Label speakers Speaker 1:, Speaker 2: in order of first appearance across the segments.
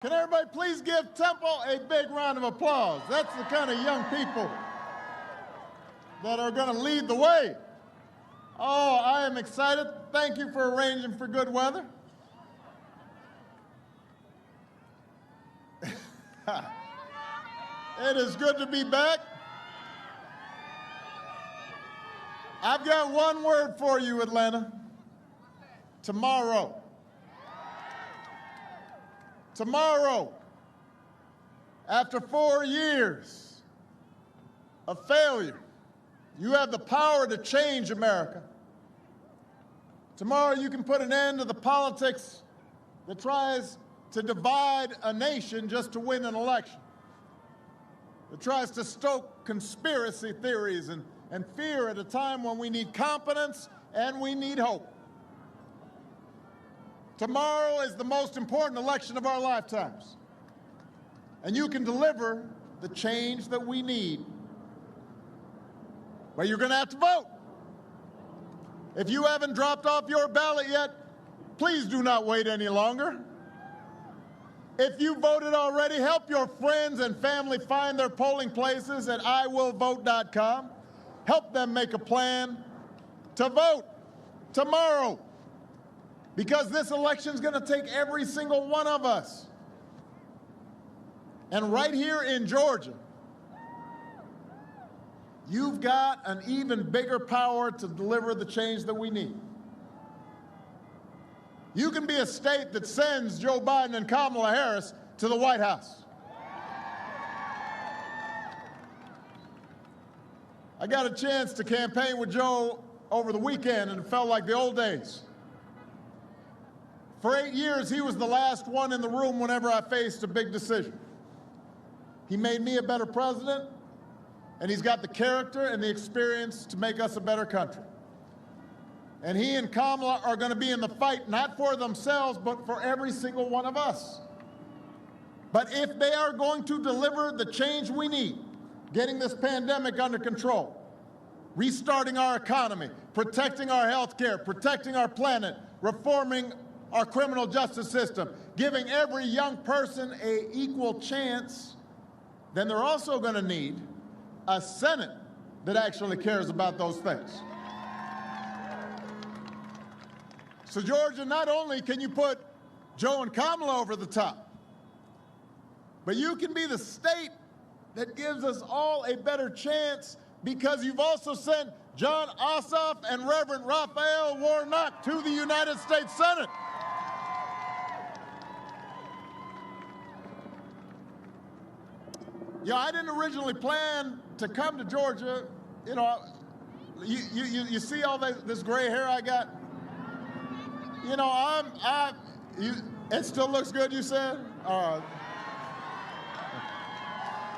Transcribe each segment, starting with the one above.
Speaker 1: Can everybody please give Temple a big round of applause? That's the kind of young people that are going to lead the way. Oh, I am excited. Thank you for arranging for good weather. It is good to be back. I've got one word for you, Atlanta. Tomorrow. Tomorrow, after 4 years of failure, you have the power to change America. Tomorrow you can put an end to the politics that tries to divide a nation just to win an election, that tries to stoke conspiracy theories and fear at a time when we need competence and we need hope. Tomorrow is the most important election of our lifetimes, and you can deliver the change that we need. But you're going to have to vote. If you haven't dropped off your ballot yet, please do not wait any longer. If you voted already, help your friends and family find their polling places at iwillvote.com. Help them make a plan to vote tomorrow, because this election is going to take every single one of us. And right here in Georgia, you've got an even bigger power to deliver the change that we need. You can be a state that sends Joe Biden and Kamala Harris to the White House. I got a chance to campaign with Joe over the weekend, and it felt like the old days. For 8 years, he was the last one in the room whenever I faced a big decision. He made me a better president, and he's got the character and the experience to make us a better country. And he and Kamala are going to be in the fight, not for themselves, but for every single one of us. But if they are going to deliver the change we need, getting this pandemic under control, restarting our economy, protecting our health care, protecting our planet, reforming our criminal justice system, giving every young person an equal chance, then they're also going to need a Senate that actually cares about those things. So, Georgia, not only can you put Joe and Kamala over the top, but you can be the state that gives us all a better chance, because you've also sent John Ossoff and Reverend Raphael Warnock to the United States Senate. You know, I didn't originally plan to come to Georgia. You know, you see all this gray hair I got? You know, it still looks good, you said? All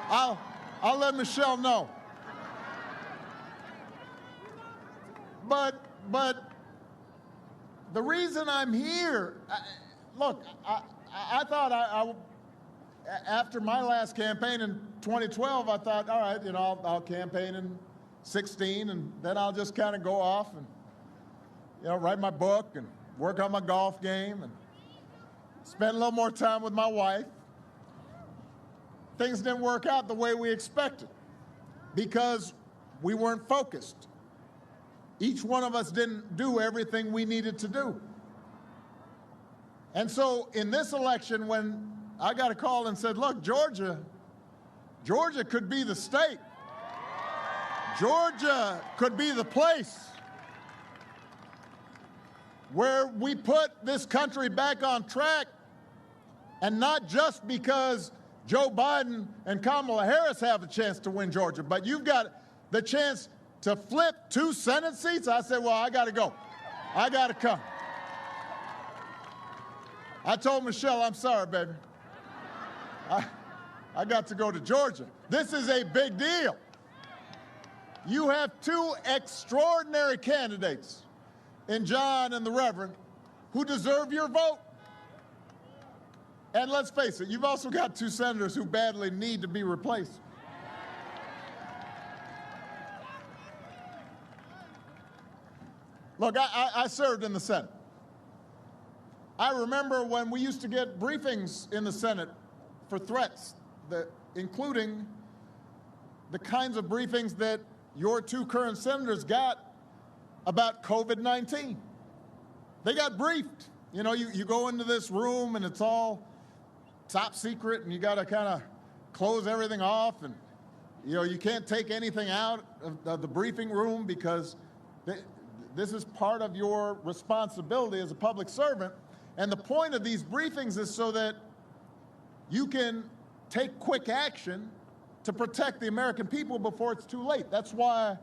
Speaker 1: right. I'll let Michelle know. But the reason I'm here, look, I thought after my last campaign in 2012, I thought, all right, you know, I'll campaign in 16, and then I'll just kind of go off and, you know, write my book and work on my golf game and spend a little more time with my wife. Things didn't work out the way we expected because we weren't focused. Each one of us didn't do everything we needed to do. And so in this election, when I got a call and said, look, Georgia could be the state. Georgia could be the place where we put this country back on track, and not just because Joe Biden and Kamala Harris have a chance to win Georgia, but you've got the chance to flip 2 Senate seats. I said, well, I got to go. I got to come. I told Michelle, I'm sorry, baby. I got to go to Georgia. This is a big deal. You have 2 extraordinary candidates in John and the Reverend who deserve your vote. And let's face it, you've also got 2 senators who badly need to be replaced. Look, I served in the Senate. I remember when we used to get briefings in the Senate for threats, including the kinds of briefings that your two current senators got about COVID-19. They got briefed. You know, you go into this room and it's all top secret and you got to kind of close everything off, and you know, you can't take anything out of the briefing room because this is part of your responsibility as a public servant. And the point of these briefings is so that you can take quick action to protect the American people before it's too late. That's why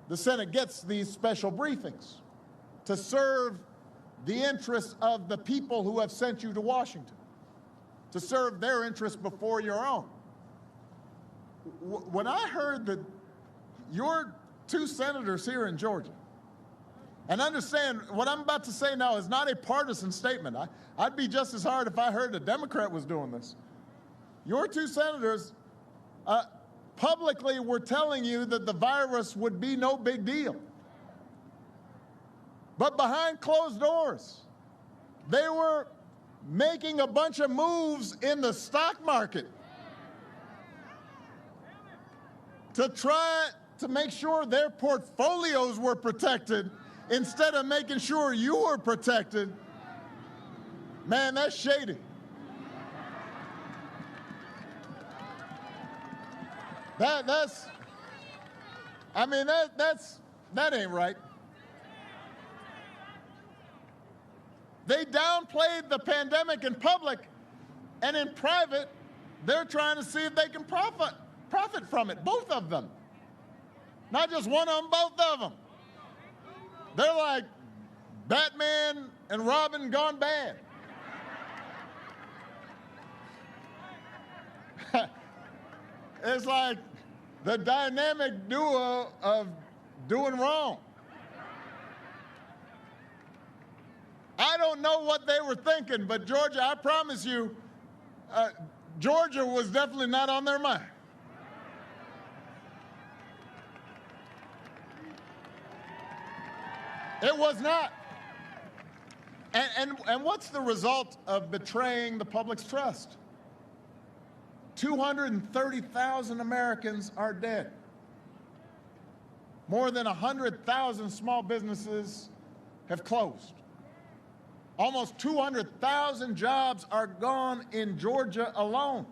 Speaker 1: the Senate gets these special briefings, to serve the interests of the people who have sent you to Washington, to serve their interests before your own. When I heard that your two senators here in Georgia, and understand what I'm about to say now is not a partisan statement. I'd be just as hard if I heard a Democrat was doing this. Your two senators publicly were telling you that the virus would be no big deal. But behind closed doors, they were making a bunch of moves in the stock market to try to make sure their portfolios were protected instead of making sure you were protected. Man, that's shady. That ain't right. They downplayed the pandemic in public, and in private, they're trying to see if they can profit from it, both of them. Not just one of them, both of them. They're like Batman and Robin gone bad. It's like the dynamic duo of doing wrong. I don't know what they were thinking, but Georgia, I promise you, Georgia was definitely not on their mind. It was not. And what's the result of betraying the public's trust? 230,000 Americans are dead. More than 100,000 small businesses have closed. Almost 200,000 jobs are gone in Georgia alone.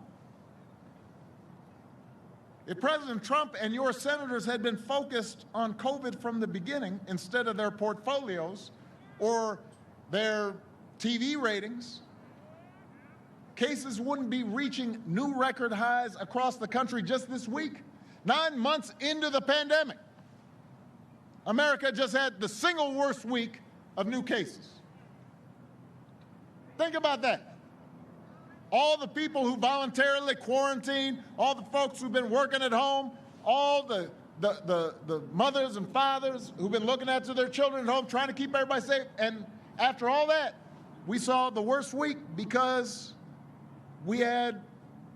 Speaker 1: If President Trump and your senators had been focused on COVID from the beginning instead of their portfolios or their TV ratings, cases wouldn't be reaching new record highs across the country just this week. 9 months into the pandemic, America just had the single worst week of new cases. Think about that. All the people who voluntarily quarantined, all the folks who've been working at home, all the mothers and fathers who've been looking after their children at home, trying to keep everybody safe. And after all that, we saw the worst week because we had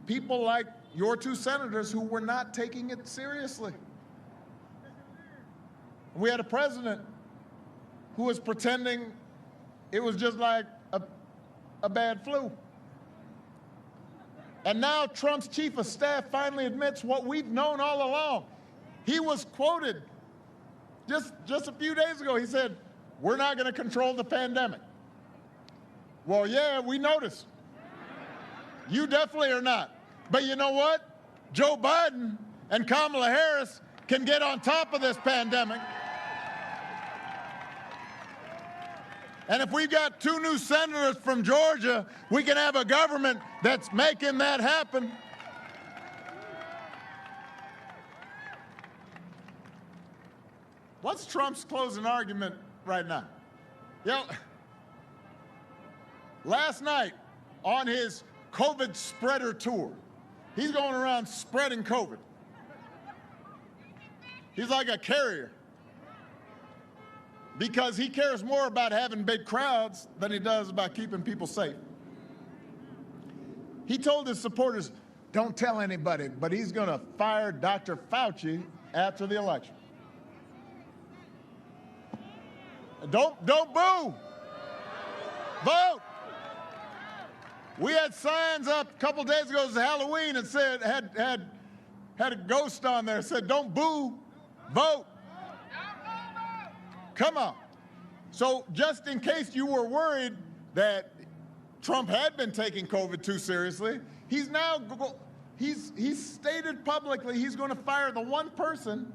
Speaker 1: people like your two senators who were not taking it seriously. We had a president who was pretending it was just like a bad flu. And now Trump's chief of staff finally admits what we've known all along. He was quoted just a few days ago. He said, "We're not going to control the pandemic." Well, yeah, we noticed. You definitely are not. But you know what? Joe Biden and Kamala Harris can get on top of this pandemic. And if we've got two new senators from Georgia, we can have a government that's making that happen. What's Trump's closing argument right now? You know, last night on his COVID spreader tour, he's going around spreading COVID. He's like a carrier, because he cares more about having big crowds than he does about keeping people safe. He told his supporters, don't tell anybody, but he's going to fire Dr. Fauci after the election. Don't boo. Vote. We had signs up a couple days ago, it was Halloween, and said, had a ghost on there, said, don't boo, vote. Come on. So just in case you were worried that Trump had been taking COVID too seriously, he's stated publicly he's going to fire the one person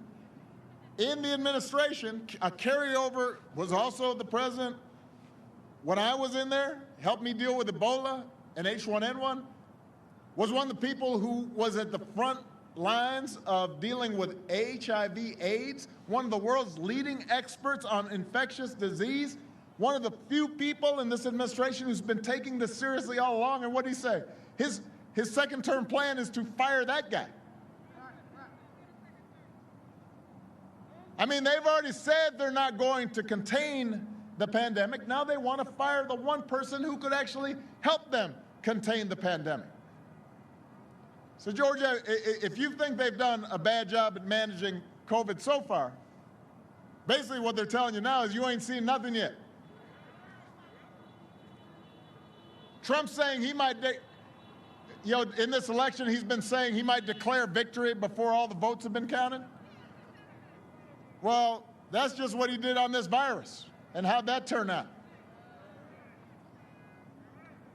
Speaker 1: in the administration, a carryover, was also the president when I was in there, helped me deal with Ebola and H1N1, was one of the people who was at the front lines of dealing with HIV/AIDS, one of the world's leading experts on infectious disease, one of the few people in this administration who's been taking this seriously all along. And what did he say? His second-term plan is to fire that guy. I mean, they've already said they're not going to contain the pandemic. Now they want to fire the one person who could actually help them contain the pandemic. So, Georgia, if you think they've done a bad job at managing COVID so far, basically what they're telling you now is you ain't seen nothing yet. Trump's saying he might, in this election, he's been saying he might declare victory before all the votes have been counted. Well, that's just what he did on this virus. And how'd that turn out?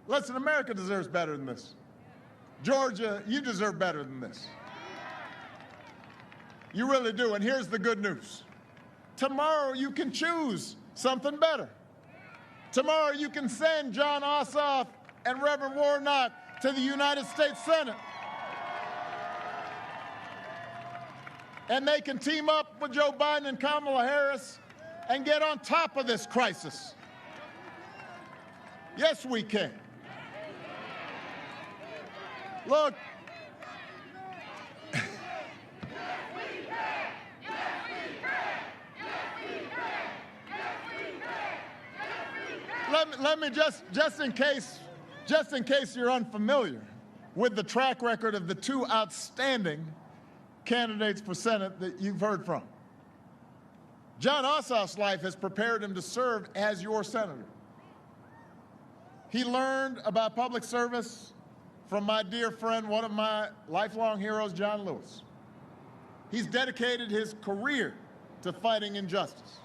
Speaker 1: Listen, America deserves better than this. Georgia, you deserve better than this. You really do. And here's the good news. Tomorrow you can choose something better. Tomorrow you can send John Ossoff and Reverend Warnock to the United States Senate. And they can team up with Joe Biden and Kamala Harris and get on top of this crisis. Yes, we can. Look, let me just in case you're unfamiliar with the track record of the two outstanding candidates for Senate that you've heard from. John Ossoff's life has prepared him to serve as your senator. He learned about public service from my dear friend, one of my lifelong heroes, John Lewis. He's dedicated his career to fighting injustice.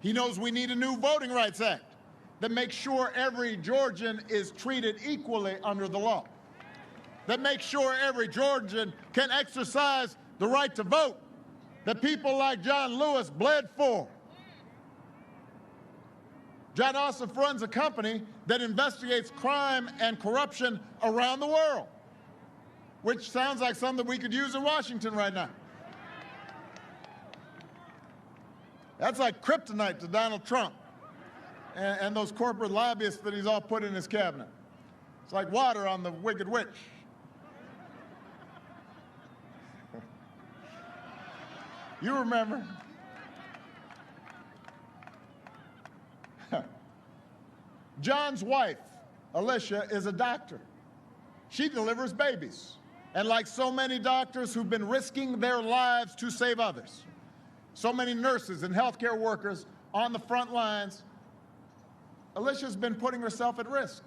Speaker 1: He knows we need a new Voting Rights Act that makes sure every Georgian is treated equally under the law, that makes sure every Georgian can exercise the right to vote that people like John Lewis bled for. John Ossoff runs a company that investigates crime and corruption around the world, which sounds like something we could use in Washington right now. That's like kryptonite to Donald Trump and those corporate lobbyists that he's all put in his cabinet. It's like water on the Wicked Witch. You remember. John's wife, Alicia, is a doctor. She delivers babies. And like so many doctors who've been risking their lives to save others, so many nurses and healthcare workers on the front lines, Alicia's been putting herself at risk.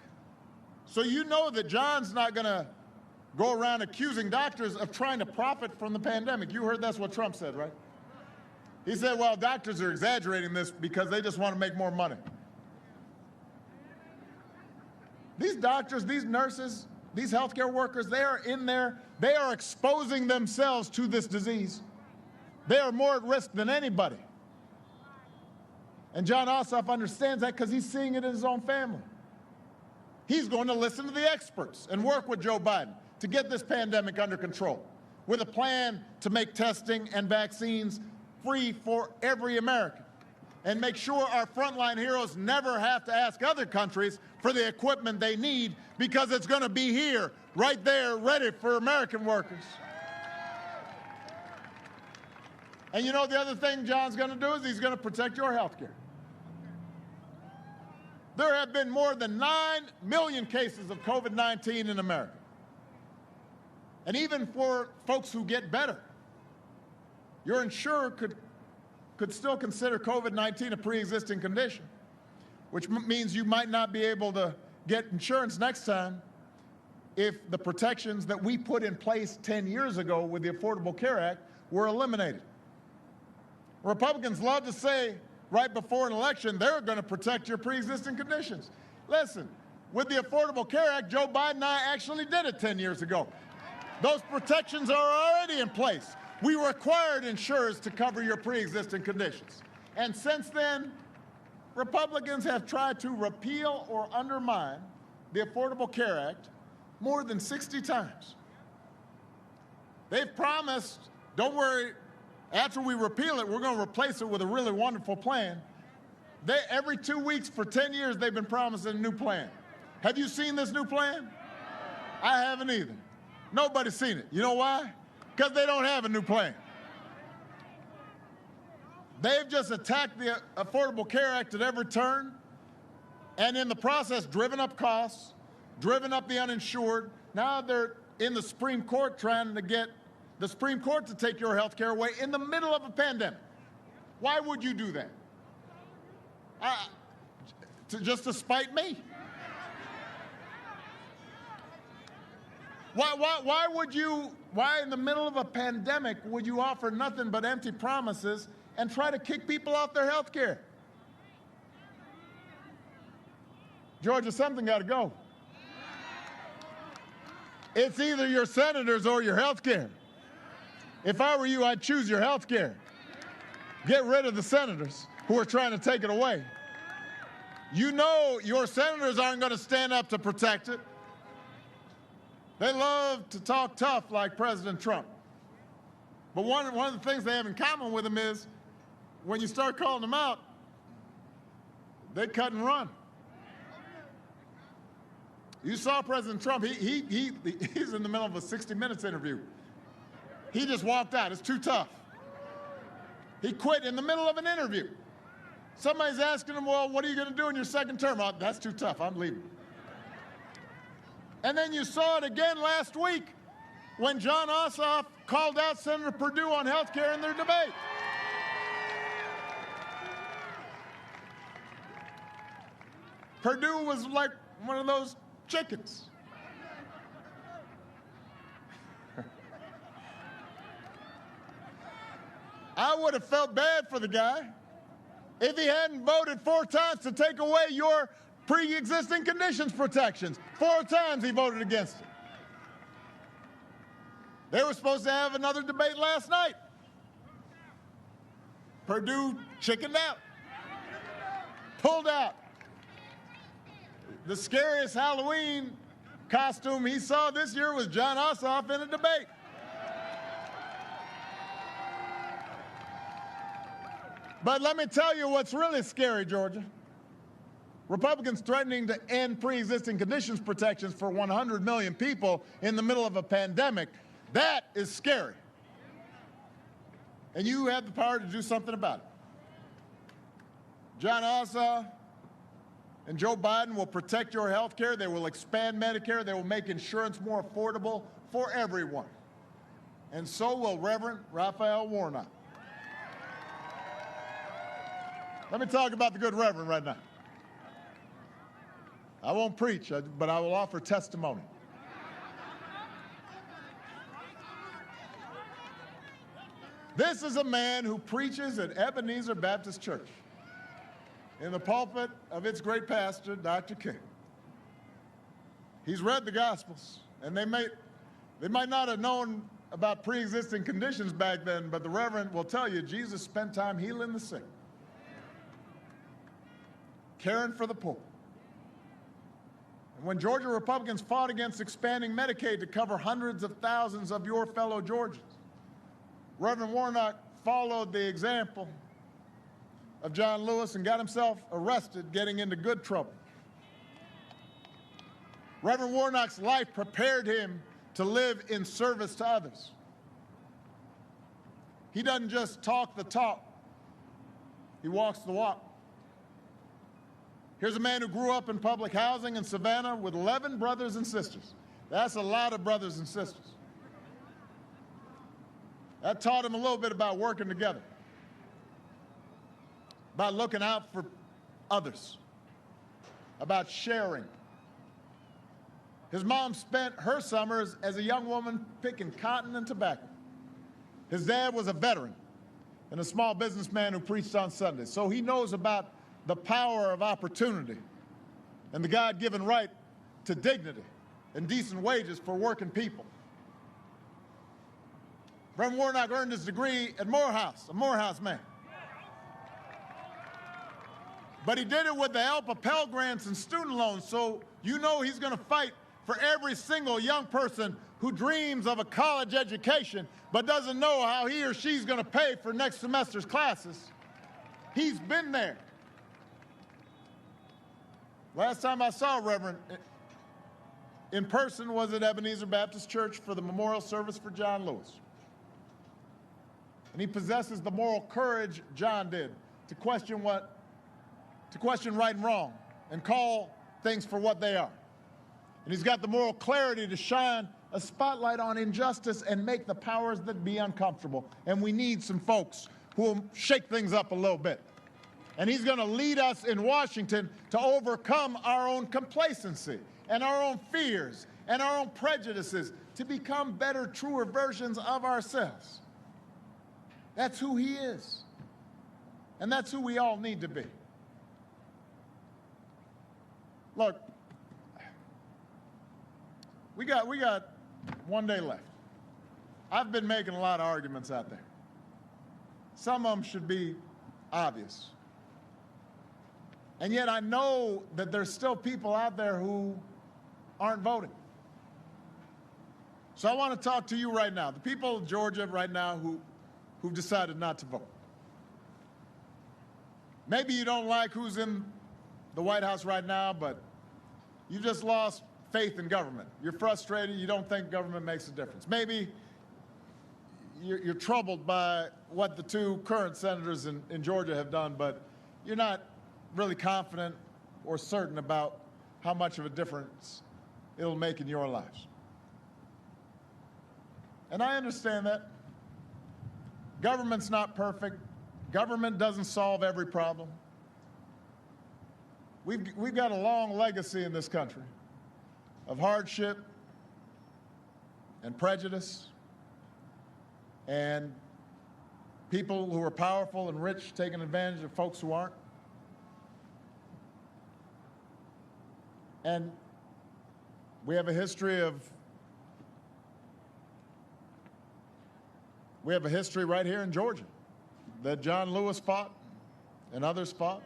Speaker 1: So you know that John's not going to go around accusing doctors of trying to profit from the pandemic. You heard that's what Trump said, right? He said, well, doctors are exaggerating this because they just want to make more money. These doctors, these nurses, these healthcare workers, they are in there, they are exposing themselves to this disease. They are more at risk than anybody. And John Ossoff understands that because he's seeing it in his own family. He's going to listen to the experts and work with Joe Biden to get this pandemic under control, with a plan to make testing and vaccines free for every American, and make sure our frontline heroes never have to ask other countries for the equipment they need, because it's going to be here, right there, ready for American workers. And you know the other thing John's going to do is he's going to protect your health care. There have been more than 9 million cases of COVID-19 in America. And even for folks who get better, your insurer could still consider COVID-19 a pre-existing condition, which means you might not be able to get insurance next time if the protections that we put in place 10 years ago with the Affordable Care Act were eliminated. Republicans love to say right before an election they're going to protect your pre-existing conditions. Listen, with the Affordable Care Act, Joe Biden and I actually did it 10 years ago. Those protections are already in place. We required insurers to cover your pre-existing conditions. And since then, Republicans have tried to repeal or undermine the Affordable Care Act more than 60 times. They've promised, don't worry, after we repeal it, we're going to replace it with a really wonderful plan. Every 2 weeks for 10 years, they've been promising a new plan. Have you seen this new plan? I haven't either. Nobody's seen it. You know why? Because they don't have a new plan. They've just attacked the Affordable Care Act at every turn, and in the process, driven up costs, driven up the uninsured. Now they're in the Supreme Court trying to get the Supreme Court to take your health care away in the middle of a pandemic. Why would you do that? Just to spite me? Why in the middle of a pandemic would you offer nothing but empty promises and try to kick people off their health care? Georgia, something got to go. It's either your senators or your health care. If I were you, I'd choose your health care. Get rid of the senators who are trying to take it away. You know your senators aren't going to stand up to protect it. They love to talk tough like President Trump. But one of the things they have in common with him is when you start calling them out, they cut and run. You saw President Trump, he's in the middle of a 60 Minutes interview. He just walked out. It's too tough. He quit in the middle of an interview. Somebody's asking him, well, what are you going to do in your second term? Oh, that's too tough. I'm leaving. And then you saw it again last week when John Ossoff called out Senator Perdue on health care in their debate. Perdue was like one of those chickens. I would have felt bad for the guy if he hadn't voted 4 times to take away your pre-existing conditions protections. 4 times he voted against it. They were supposed to have another debate last night. Perdue chickened out, pulled out. The scariest Halloween costume he saw this year was John Ossoff in a debate. But let me tell you what's really scary, Georgia. Republicans threatening to end pre-existing conditions protections for 100 million people in the middle of a pandemic. That is scary. And you have the power to do something about it. John Ossoff and Joe Biden will protect your health care. They will expand Medicare. They will make insurance more affordable for everyone. And so will Reverend Raphael Warnock. Let me talk about the good Reverend right now. I won't preach, but I will offer testimony. This is a man who preaches at Ebenezer Baptist Church in the pulpit of its great pastor, Dr. King. He's read the Gospels, and they might not have known about pre-existing conditions back then, but the Reverend will tell you Jesus spent time healing the sick, caring for the poor. And when Georgia Republicans fought against expanding Medicaid to cover hundreds of thousands of your fellow Georgians, Reverend Warnock followed the example of John Lewis and got himself arrested, getting into good trouble. Reverend Warnock's life prepared him to live in service to others. He doesn't just talk the talk, he walks the walk. Here's a man who grew up in public housing in Savannah with 11 brothers and sisters. That's a lot of brothers and sisters. That taught him a little bit about working together, about looking out for others, about sharing. His mom spent her summers as a young woman picking cotton and tobacco. His dad was a veteran and a small businessman who preached on Sundays, so he knows about the power of opportunity and the God-given right to dignity and decent wages for working people. Reverend Warnock earned his degree at Morehouse, a Morehouse man. But he did it with the help of Pell Grants and student loans, so you know he's going to fight for every single young person who dreams of a college education but doesn't know how he or she's going to pay for next semester's classes. He's been there. Last time I saw Reverend in person was at Ebenezer Baptist Church for the memorial service for John Lewis. And he possesses the moral courage John did to question right and wrong and call things for what they are. And he's got the moral clarity to shine a spotlight on injustice and make the powers that be uncomfortable. And we need some folks who will shake things up a little bit. And he's going to lead us in Washington to overcome our own complacency and our own fears and our own prejudices to become better, truer versions of ourselves. That's who he is. And that's who we all need to be. Look, we got 1 day left. I've been making a lot of arguments out there. Some of them should be obvious. And yet I know that there's still people out there who aren't voting. So I want to talk to you right now, the people of Georgia right now who've decided not to vote. Maybe you don't like who's in the White House right now, but you just lost faith in government. You're frustrated. You don't think government makes a difference. Maybe you're troubled by what the two current senators in Georgia have done, but you're not really confident or certain about how much of a difference it'll make in your lives. And I understand that. Government's not perfect. Government doesn't solve every problem. We've got a long legacy in this country of hardship and prejudice and people who are powerful and rich taking advantage of folks who aren't. And we have a history right here in Georgia that John Lewis fought and others fought.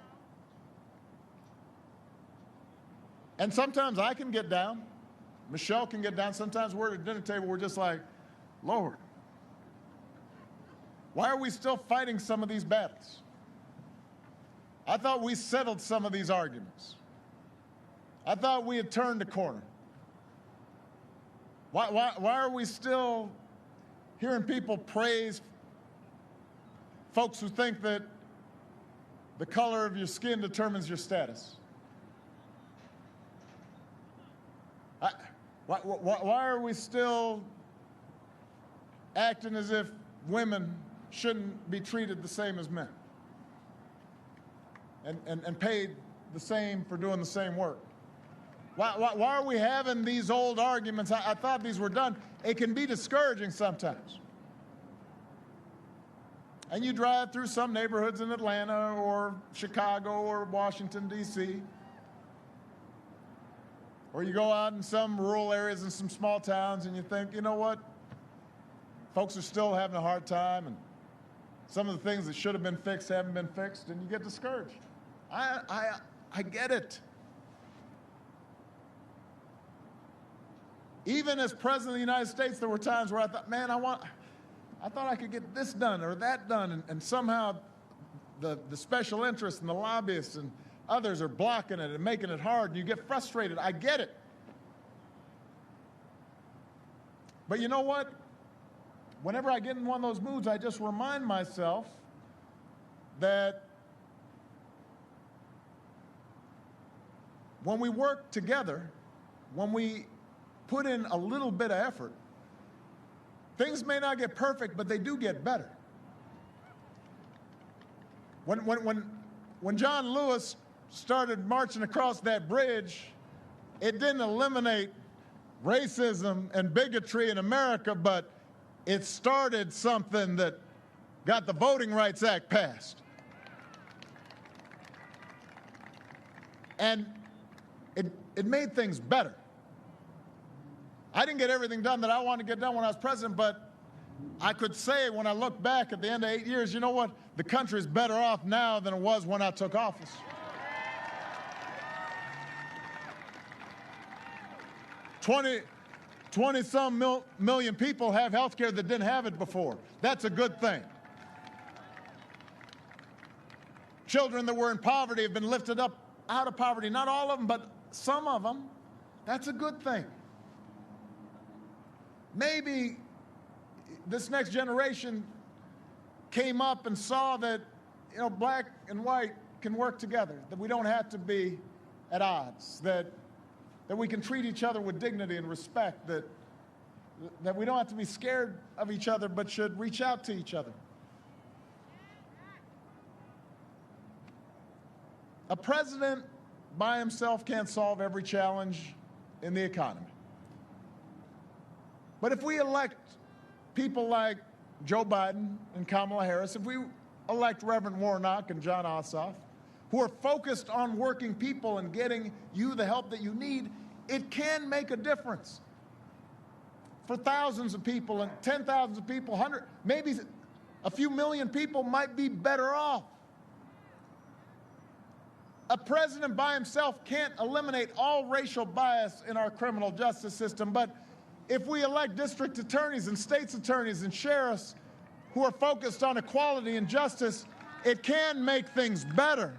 Speaker 1: And sometimes I can get down. Michelle can get down. Sometimes we're at a dinner table, we're just like, Lord, why are we still fighting some of these battles? I thought we settled some of these arguments. I thought we had turned a corner. Why are we still hearing people praise folks who think that the color of your skin determines your status? Why are we still acting as if women shouldn't be treated the same as men and paid the same for doing the same work? Why are we having these old arguments? I thought these were done. It can be discouraging sometimes. And you drive through some neighborhoods in Atlanta or Chicago or Washington, D.C., or you go out in some rural areas in some small towns and you think, you know what? Folks are still having a hard time and some of the things that should have been fixed haven't been fixed, and you get discouraged. I get it. Even as President of the United States, there were times where I thought, man, I thought I could get this done or that done, and somehow the special interests and the lobbyists and others are blocking it and making it hard, and you get frustrated. I get it. But you know what? Whenever I get in one of those moods, I just remind myself that when we work together, when we put in a little bit of effort, things may not get perfect, but they do get better. When John Lewis started marching across that bridge, it didn't eliminate racism and bigotry in America, but it started something that got the Voting Rights Act passed. And it made things better. I didn't get everything done that I wanted to get done when I was president, but I could say when I look back at the end of 8 years, you know what? The country is better off now than it was when I took office. 20-some million people have health care that didn't have it before. That's a good thing. Children that were in poverty have been lifted up out of poverty. Not all of them, but some of them. That's a good thing. Maybe this next generation came up and saw that, you know, black and white can work together, that we don't have to be at odds, that we can treat each other with dignity and respect, that we don't have to be scared of each other but should reach out to each other. A president by himself can't solve every challenge in the economy. But if we elect people like Joe Biden and Kamala Harris, if we elect Reverend Warnock and John Ossoff, who are focused on working people and getting you the help that you need, it can make a difference for thousands of people and 10,000s of people, 100, maybe a few million people might be better off. A president by himself can't eliminate all racial bias in our criminal justice system, but if we elect district attorneys and state's attorneys and sheriffs who are focused on equality and justice, it can make things better.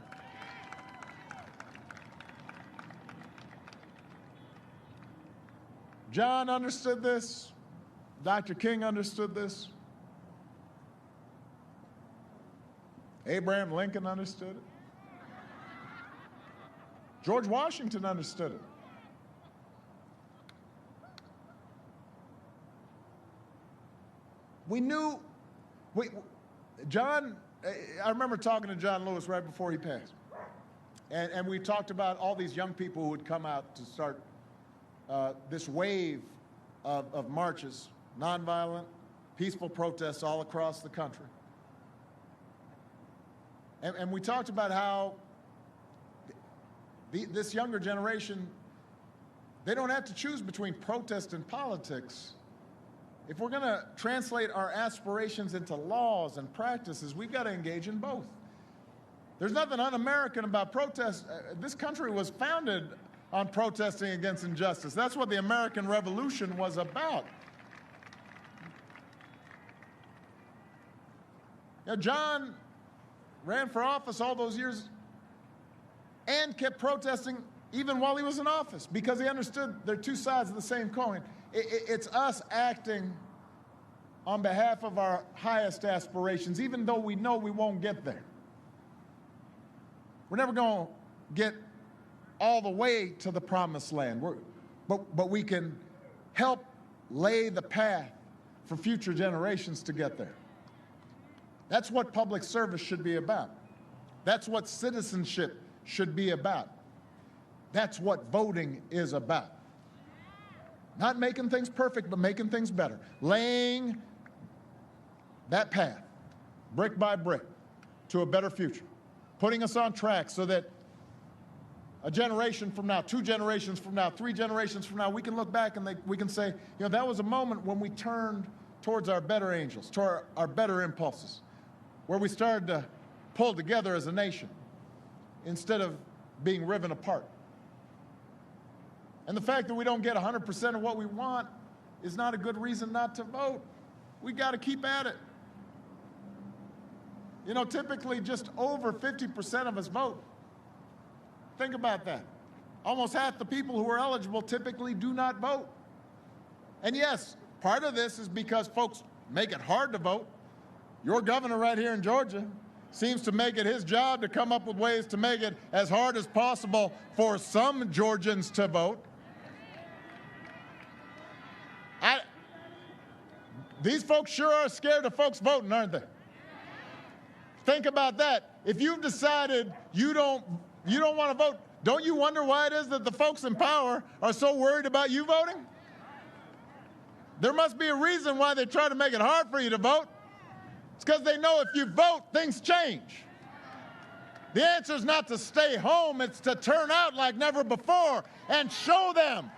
Speaker 1: John understood this. Dr. King understood this. Abraham Lincoln understood it. George Washington understood it. We knew, John, I remember talking to John Lewis right before he passed. And we talked about all these young people who would come out to start this wave of marches, nonviolent, peaceful protests all across the country. And we talked about how this younger generation, they don't have to choose between protest and politics. If we're going to translate our aspirations into laws and practices, we've got to engage in both. There's nothing un-American about protest. This country was founded on protesting against injustice. That's what the American Revolution was about. Now, John ran for office all those years and kept protesting even while he was in office because he understood they're two sides of the same coin. It's us acting on behalf of our highest aspirations, even though we know we won't get there. We're never going to get all the way to the promised land, but we can help lay the path for future generations to get there. That's what public service should be about. That's what citizenship should be about. That's what voting is about. Not making things perfect, but making things better. Laying that path, brick by brick, to a better future. Putting us on track so that a generation from now, 2 generations from now, 3 generations from now, we can look back and we can say, you know, that was a moment when we turned towards our better angels, toward our better impulses, where we started to pull together as a nation instead of being riven apart. And the fact that we don't get 100% of what we want is not a good reason not to vote. We got to keep at it. You know, typically just over 50% of us vote. Think about that. Almost half the people who are eligible typically do not vote. And yes, part of this is because folks make it hard to vote. Your governor right here in Georgia seems to make it his job to come up with ways to make it as hard as possible for some Georgians to vote. These folks sure are scared of folks voting, aren't they? Think about that. If you've decided you don't want to vote, don't you wonder why it is that the folks in power are so worried about you voting? There must be a reason why they try to make it hard for you to vote. It's because they know if you vote, things change. The answer is not to stay home, it's to turn out like never before and show them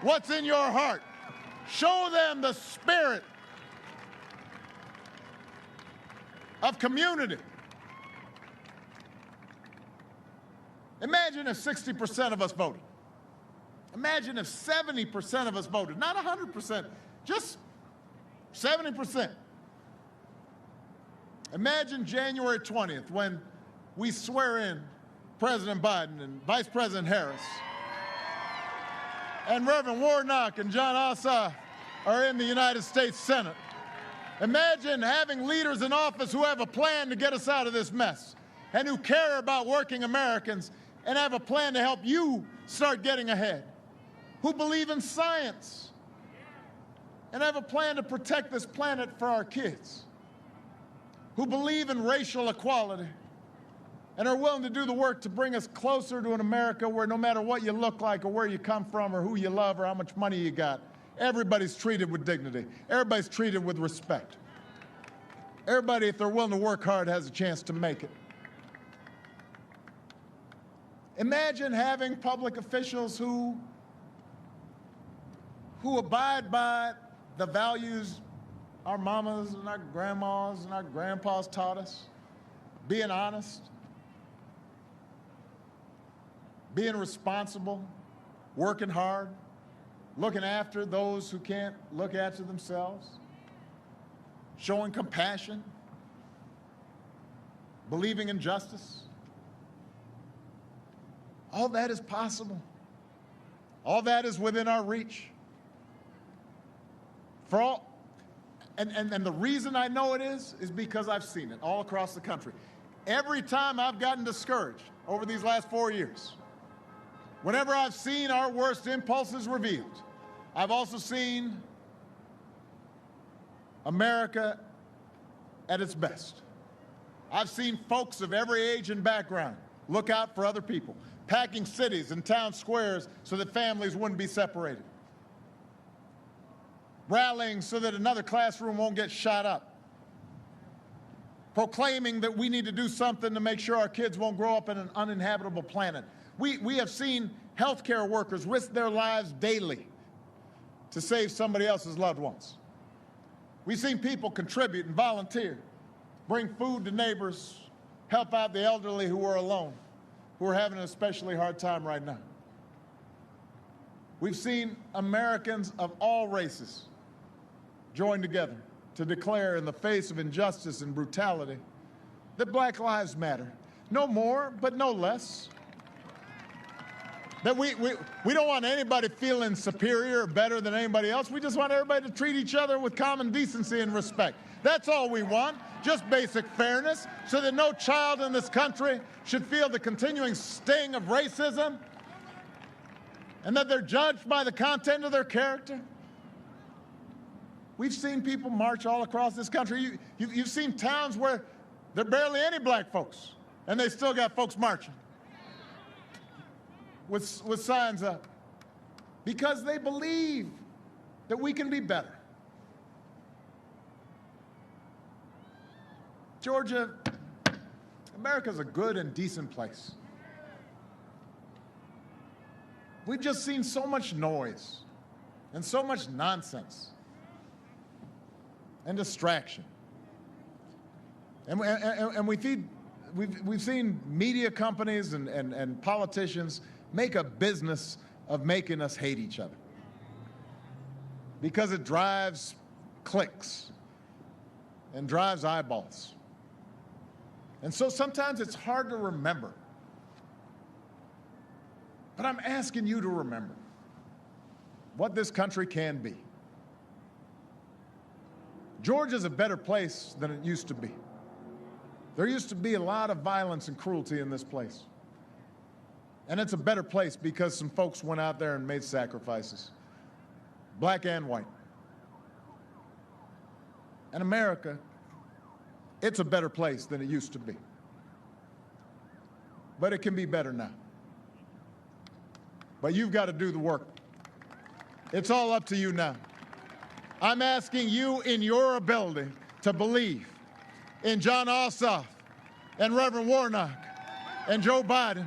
Speaker 1: what's in your heart. Show them the spirit of community. Imagine if 60% of us voted. Imagine if 70% of us voted, not 100%, just 70%. Imagine January 20th when we swear in President Biden and Vice President Harris, and Reverend Warnock and John Ossoff are in the United States Senate. Imagine having leaders in office who have a plan to get us out of this mess and who care about working Americans and have a plan to help you start getting ahead, who believe in science and have a plan to protect this planet for our kids, who believe in racial equality and are willing to do the work to bring us closer to an America where no matter what you look like or where you come from or who you love or how much money you got, everybody's treated with dignity. Everybody's treated with respect. Everybody, if they're willing to work hard, has a chance to make it. Imagine having public officials who abide by the values our mamas and our grandmas and our grandpas taught us. Being honest, being responsible, working hard, looking after those who can't look after themselves, showing compassion, believing in justice. All that is possible. All that is within our reach. And the reason I know it is because I've seen it all across the country. Every time I've gotten discouraged over these last 4 years, whenever I've seen our worst impulses revealed, I've also seen America at its best. I've seen folks of every age and background look out for other people, packing cities and town squares so that families wouldn't be separated, rallying so that another classroom won't get shot up, proclaiming that we need to do something to make sure our kids won't grow up in an uninhabitable planet. We have seen healthcare workers risk their lives daily to save somebody else's loved ones. We've seen people contribute and volunteer, bring food to neighbors, help out the elderly who are alone, who are having an especially hard time right now. We've seen Americans of all races join together to declare in the face of injustice and brutality that Black lives matter. No more, but no less. That we don't want anybody feeling superior or better than anybody else. We just want everybody to treat each other with common decency and respect. That's all we want, just basic fairness, so that no child in this country should feel the continuing sting of racism and that they're judged by the content of their character. We've seen people march all across this country. You've seen towns where there are barely any black folks, and they still got folks marching with signs up because they believe that we can be better. Georgia, America's a good and decent place. We've just seen so much noise and so much nonsense and distraction. And we've seen media companies and politicians make a business of making us hate each other because it drives clicks and drives eyeballs. And so sometimes it's hard to remember. But I'm asking you to remember what this country can be. Georgia's a better place than it used to be. There used to be a lot of violence and cruelty in this place. And it's a better place because some folks went out there and made sacrifices, black and white. And America, it's a better place than it used to be. But it can be better now. But you've got to do the work. It's all up to you now. I'm asking you in your ability to believe in John Ossoff and Reverend Warnock and Joe Biden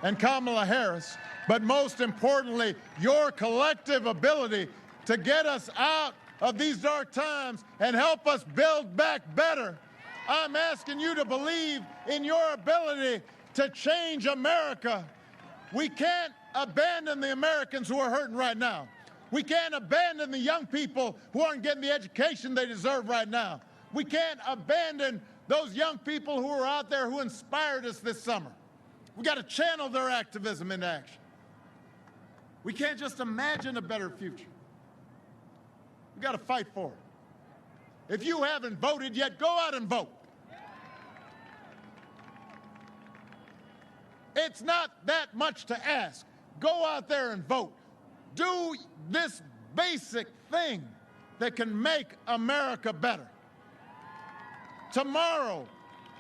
Speaker 1: and Kamala Harris, but most importantly, your collective ability to get us out of these dark times and help us build back better. I'm asking you to believe in your ability to change America. We can't abandon the Americans who are hurting right now. We can't abandon the young people who aren't getting the education they deserve right now. We can't abandon those young people who are out there who inspired us this summer. We got to channel their activism into action. We can't just imagine a better future. We got to fight for it. If you haven't voted yet, go out and vote. It's not that much to ask. Go out there and vote. Do this basic thing that can make America better. Tomorrow,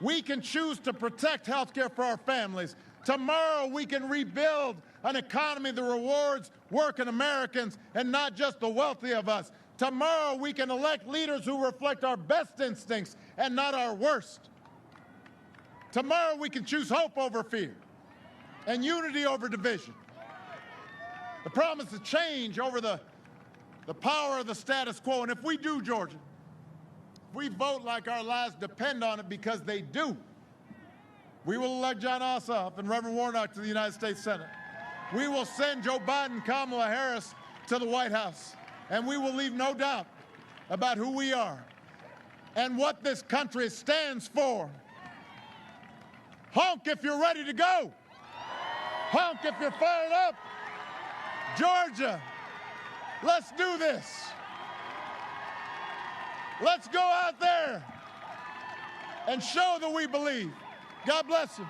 Speaker 1: we can choose to protect health care for our families. Tomorrow, we can rebuild an economy that rewards working Americans and not just the wealthy of us. Tomorrow, we can elect leaders who reflect our best instincts and not our worst. Tomorrow, we can choose hope over fear and unity over division. The promise of change over the power of the status quo. And if we do, Georgia, if we vote like our lives depend on it, because they do, we will elect John Ossoff and Reverend Warnock to the United States Senate. We will send Joe Biden and Kamala Harris to the White House. And we will leave no doubt about who we are and what this country stands for. Honk if you're ready to go. Honk if you're fired up. Georgia, let's do this. Let's go out there and show that we believe. God bless you.